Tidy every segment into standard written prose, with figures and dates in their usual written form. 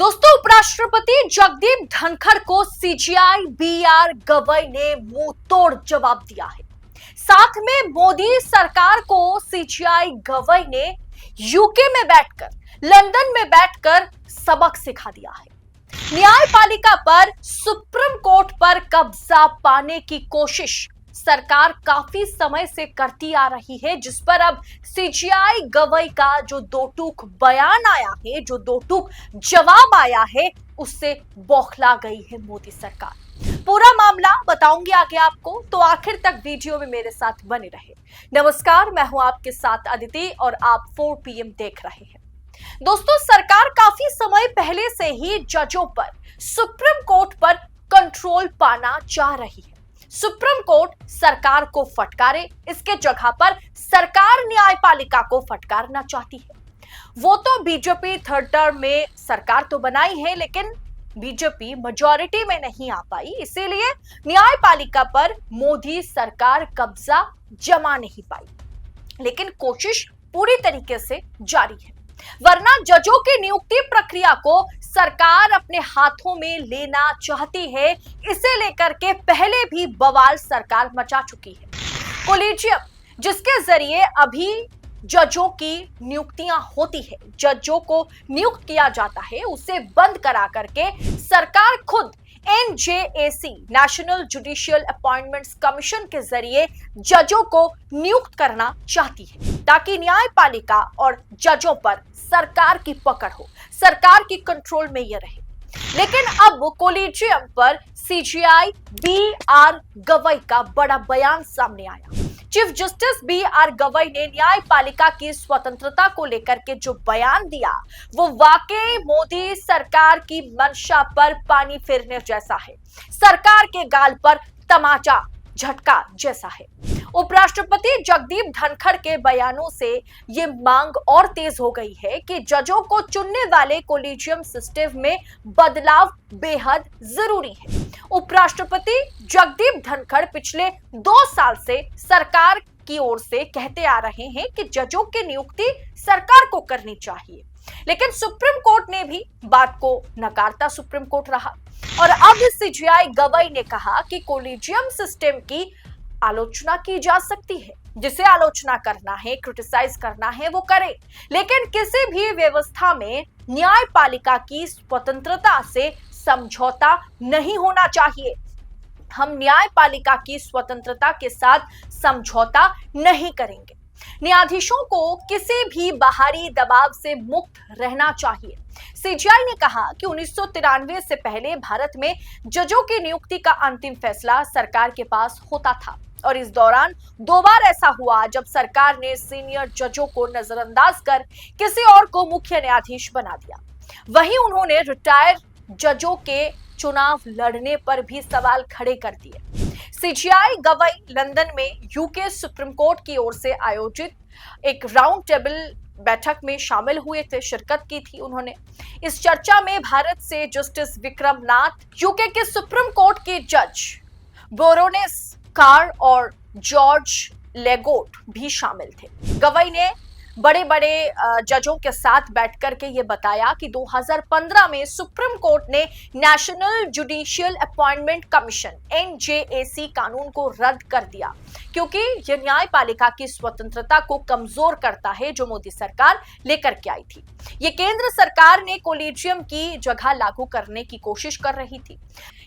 दोस्तों, उपराष्ट्रपति जगदीप धनखड़ को सीजीआई बीआर गवई ने मुंह तोड़ जवाब दिया है। साथ में मोदी सरकार को सीजीआई गवई ने यूके में बैठकर, लंदन में बैठकर सबक सिखा दिया है। न्यायपालिका पर, सुप्रीम कोर्ट पर कब्जा पाने की कोशिश सरकार काफी समय से करती आ रही है, जिस पर अब सीजीआई गवई का जो दो टूक बयान आया है, जो दो टूक जवाब आया है, उससे बौखला गई है मोदी सरकार। पूरा मामला बताऊंगी आगे आपको, तो आखिर तक वीडियो में मेरे साथ बने रहे। नमस्कार, मैं हूं आपके साथ अदिति और आप 4 PM देख रहे हैं। दोस्तों, सरकार काफी समय पहले से ही जजों पर, सुप्रीम कोर्ट पर कंट्रोल पाना चाह रही है। सुप्रीम कोर्ट सरकार को फटकारे, इसके जगह पर सरकार न्यायपालिका को फटकारना चाहती है। वो तो बीजेपी थर्ड टर्म में सरकार तो बनाई है, लेकिन बीजेपी मेजॉरिटी में नहीं आ पाई, इसीलिए न्यायपालिका पर मोदी सरकार कब्जा जमा नहीं पाई। लेकिन कोशिश पूरी तरीके से जारी है, वरना जजों की नियुक्ति प्रक्रिया को सरकार अपने हाथों में लेना चाहती है। इसे लेकर के पहले भी बवाल सरकार मचा चुकी है। कोलिजियम, जिसके जरिए अभी जजों की नियुक्तियां होती है, जजों को नियुक्त किया जाता है, उसे बंद करा करके सरकार खुद NJAC, national judicial appointments commission के जरिए जजों को नियुक्त करना चाहती है, ताकि न्यायपालिका और जजों पर सरकार की पकड़ हो, सरकार की कंट्रोल में यह रहे। लेकिन अब कोलिजियम पर सीजीआई BR गवई का बड़ा बयान सामने आया। चीफ जस्टिस BR गवई ने न्यायपालिका की स्वतंत्रता को लेकर के जो बयान दिया, वो वाकई मोदी सरकार की मंशा पर पानी फेरने जैसा है, सरकार के गाल पर तमाचा झटका जैसा है। उपराष्ट्रपति जगदीप धनखड़ के बयानों से ये मांग और तेज हो गई है कि जजों को चुनने वाले कोलिजियम सिस्टम में बदलाव बेहद जरूरी है। उपराष्ट्रपति जगदीप धनखड़ पिछले 2 साल से सरकार की ओर से कहते आ रहे हैं कि जजों की नियुक्ति सरकार को करनी चाहिए, लेकिन सुप्रीम कोर्ट ने भी बात को नकारता सुप्रीम कोर्ट रहा। और अब सीजीआई गवई ने कहा कि कोलिजियम सिस्टम की आलोचना की जा सकती है, जिसे आलोचना करना है, क्रिटिसाइज करना है, वो करे, लेकिन किसी भी व्यवस्था में न्यायपालिका की स्वतंत्रता से समझौता नहीं होना चाहिए। हम न्यायपालिका की स्वतंत्रता के साथ समझौता नहीं करेंगे। न्यायाधीशों को किसी भी बाहरी दबाव से मुक्त रहना चाहिए। सीजीआई ने कहा कि 1993 से पहले भारत में जजों की नियुक्ति का अंतिम फैसला सरकार के पास होता था, और इस दौरान 2 बार ऐसा हुआ जब सरकार ने सीनियर जजों को नजरअंदाज कर किसी और को मुख्य न्यायाधीश बना दिया। वहीं उन्होंने रिटायर जजों के चुनाव लड़ने पर भी सवाल खड़े कर दिए। सीजीआई गवई लंदन में यूके सुप्रीम कोर्ट की ओर से आयोजित एक राउंड टेबल बैठक में शामिल हुए थे, शिरकत की थी उन्होंने। इस चर्चा में भारत से जस्टिस विक्रम नाथ, यूके के सुप्रीम कोर्ट के जज बोरोनेस कार और जॉर्ज लेगोट भी शामिल थे। गवई ने बड़े बड़े जजों के साथ बैठकर के ये बताया कि 2015 में सुप्रीम कोर्ट ने national judicial appointment commission NJAC कानून को रद्द कर दिया, क्योंकि यह न्यायपालिका की स्वतंत्रता को कमजोर करता है, जो मोदी सरकार लेकर के आई थी। ये केंद्र सरकार ने कोलिजियम की जगह लागू करने की कोशिश कर रही थी,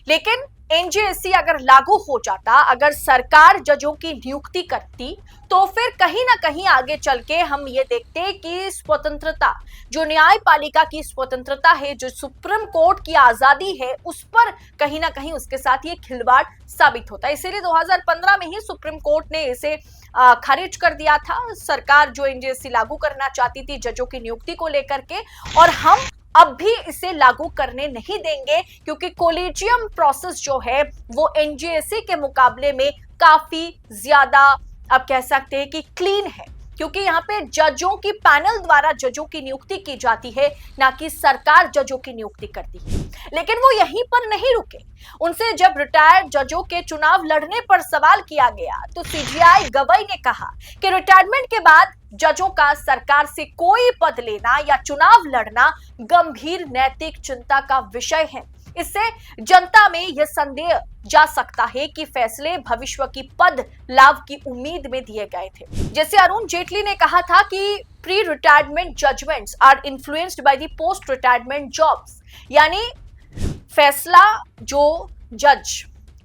लेकिन NJAC अगर लागू हो जाता, अगर सरकार जजों की नियुक्ति करती, तो फिर कहीं ना कहीं आगे चल के हम ये देखते कि स्वतंत्रता, जो न्यायपालिका की स्वतंत्रता है, जो सुप्रीम कोर्ट की आजादी है, उस पर कहीं ना कहीं उसके साथ ये खिलवाड़ साबित होता है। इसीलिए 2015 में ही सुप्रीम कोर्ट ने इसे खारिज कर दिया था। सरकार जो NJAC लागू करना चाहती थी जजों की नियुक्ति को लेकर के, और हम अब भी इसे लागू करने नहीं देंगे, क्योंकि कोलिजियम प्रोसेस जो है वो NJAC के मुकाबले में काफी ज्यादा, आप कह सकते हैं कि क्लीन है, क्योंकि यहाँ पे जजों की पैनल द्वारा जजों की नियुक्ति की जाती है, ना कि सरकार जजों की नियुक्ति करती है। लेकिन वो यहीं पर नहीं रुके। उनसे जब रिटायर्ड जजों के चुनाव लड़ने पर सवाल किया गया तो सीजीआई गवई ने कहा कि रिटायरमेंट के बाद जजों का सरकार से कोई पद लेना या चुनाव लड़ना गंभीर नैतिक चिंता का विषय है। इससे जनता में यह संदेह जा सकता है कि फैसले भविष्य की पद लाभ की उम्मीद में दिए गए थे। जैसे अरुण जेटली ने कहा था कि pre retirement judgments are influenced by the post retirement jobs, यानी फैसला जो जज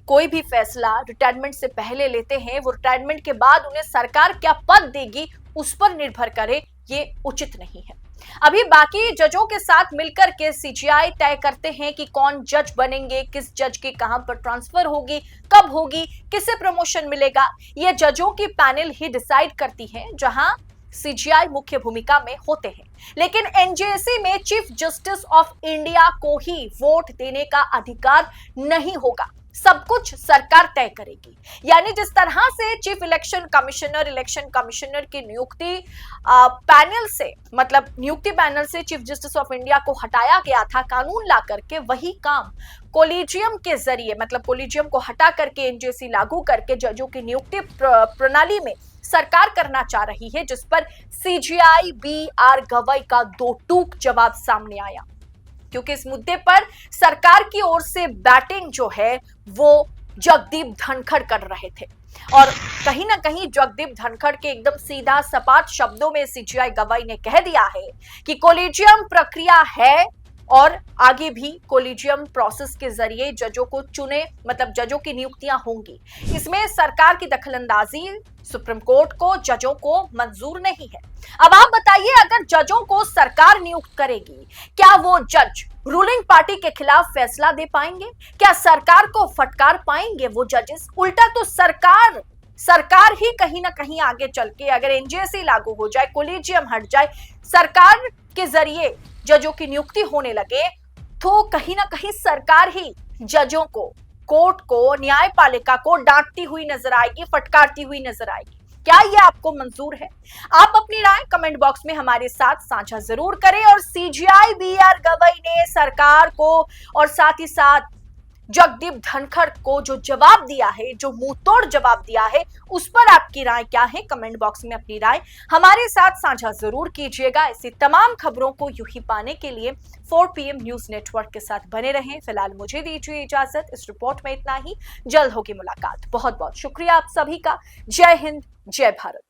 कोई भी फैसला रिटायरमेंट से पहले लेते हैं वो रिटायरमेंट के बाद उन्हें सरकार क्या पद देगी उस पर निर्भर करे, ये उचित नहीं है। अभी बाकी जजों के साथ मिलकर के सीजीआई तय करते हैं कि कौन जज बनेंगे, किस जज की कहां पर ट्रांसफर होगी, कब होगी, किसे प्रमोशन मिलेगा, ये जजों की पैनल ही डिसाइड करती है, जहां सीजीआई मुख्य भूमिका में होते हैं। लेकिन एनजेसी में चीफ जस्टिस ऑफ इंडिया को ही वोट देने का अधिकार नहीं होगा, सब कुछ सरकार तय करेगी। यानी जिस तरह से चीफ इलेक्शन कमिश्नर की नियुक्ति पैनल से, मतलब नियुक्ति पैनल से चीफ जस्टिस ऑफ इंडिया को हटाया गया था कानून ला करके, वही काम कोलिजियम के जरिए, मतलब कोलिजियम को हटा करके एनजेसी लागू करके जजों की नियुक्ति प्रणाली में सरकार करना चाह रही है, जिस पर सीजीआई बी.आर. गवई का दो टूक जवाब सामने आया। क्योंकि इस मुद्दे पर सरकार की ओर से बैटिंग जो है वो जगदीप धनखड़ कर रहे थे, और कहीं ना कहीं जगदीप धनखड़ के एकदम सीधा सपाट शब्दों में सीजीआई गवई ने कह दिया है कि कोलिजियम प्रक्रिया है और आगे भी कोलिजियम प्रोसेस के जरिए जजों को चुने, मतलब जजों की नियुक्तियां होंगी। इसमें सरकार की दखलंदाजी सुप्रीम कोर्ट को, जजों को मंजूर नहीं है। अब आप बताइए, अगर जजों को सरकार नियुक्त करेगी, क्या वो जज रूलिंग पार्टी के खिलाफ फैसला दे पाएंगे? क्या सरकार को फटकार पाएंगे वो जजेस? उल्टा तो सरकार ही कहीं ना कहीं आगे चल के, अगर एनजेसी लागू हो जाए, कोलिजियम हट जाए, सरकार के जरिए जजों की नियुक्ति होने लगे, तो कहीं ना कहीं सरकार ही जजों को, कोर्ट को, न्यायपालिका को डांटती हुई नजर आएगी, फटकारती हुई नजर आएगी। क्या ये आपको मंजूर है? आप अपनी राय कमेंट बॉक्स में हमारे साथ साझा जरूर करें। और सीजीआई बी.आर. गवई ने सरकार को और साथ ही साथ जगदीप धनखड़ को जो जवाब दिया है, जो मुंह तोड़ जवाब दिया है, उस पर आपकी राय क्या है? कमेंट बॉक्स में अपनी राय हमारे साथ साझा जरूर कीजिएगा। ऐसी तमाम खबरों को यूं ही पाने के लिए 4 PM न्यूज नेटवर्क के साथ बने रहें। फिलहाल मुझे दीजिए इजाजत, इस रिपोर्ट में इतना ही। जल्द होगी मुलाकात। बहुत बहुत शुक्रिया आप सभी का। जय हिंद, जय भारत।